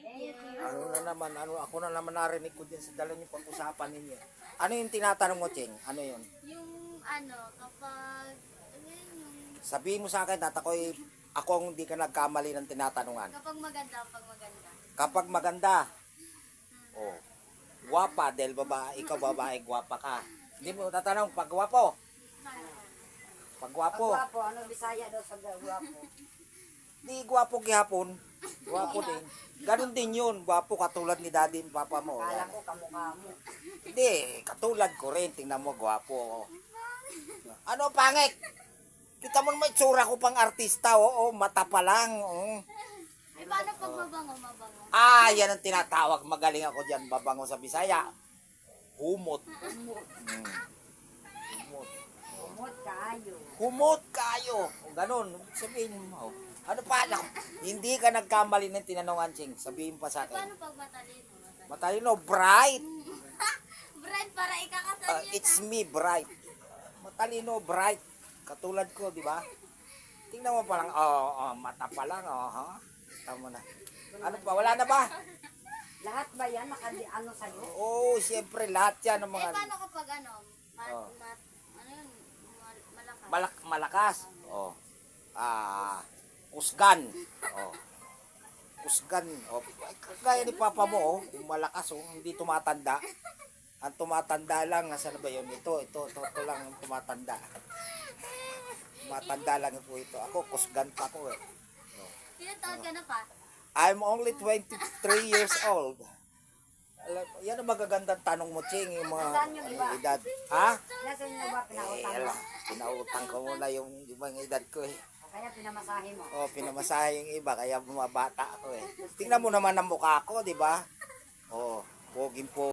Ano na naman, ako na naman narinig ko din sa dala niyo pag-usapan ninyo. Ano yung tinatanong mo, Cheng? Ano yun? Yung kapag, ano yun, yung, Sabihin mo sa akin, ako ang hindi ka nagkamali ng tinatanungan. kapag maganda, pag maganda. Kapag maganda, oh, guwapa, dahil ikaw babae, guwapa ka. Hindi mo tatanong, pag guwapo. Pag guwapo. Gwapo, ano Bisaya daw sa gwapo? Di guwapo gihapon. Guwapo din. Ganon din yun. Guwapo katulad ni daddy and papa mo. Kala ko kamukha mo. Hindi, katulad ko rin. Tingnan mo, guwapo. Ano, pangit? Kita mo naman itsura ko pang artista. Oo, mata pa lang. Oo. Ay, paano pag mabango? Ah, yan ang tinatawag. Magaling ako dyan. Babango sa Bisaya. Humot. Humot. Umot kayo. Humot kayo. O, ganun. Sabihin mo. Ano pa? Hindi ka nagkamali ng tinanungan, Ching. Sabihin pa sa akin. Paano pag matalino? Matalino, bright. Brad, para ikakasal yun. It's me, bright. Matalino, bright. Katulad ko, di ba? Tingnan mo pa lang, mata pa lang, ha? Tama na. Ano pa, wala na ba? Lahat ba yan ano sa'yo? Oo, siyempre, lahat yan ng mga Paano kapag Oh. ano yun, malakas? malakas. Kusgan. Kusgan. Kaya ni papa mo, kung malakas, hindi tumatanda. Ang tumatanda lang, nasaan ba yun? Ito lang ang tumatanda. Tumatanda lang po ito. Ako, kusgan pa ko eh. Ilan taon ka na pa? I'm only 23 years old. Yan ang magagandang tanong mo, Ching, yung mga Saan yung iba? edad. Ha? Nasaan nyo ba pinautang mo? Pinautang ko muna yung ibang edad ko eh. Kaya pinamasahe mo. Pinamasahe yung iba, kaya bumabata ako eh. Tingnan mo naman ang mukha ko, di ba? Poging po.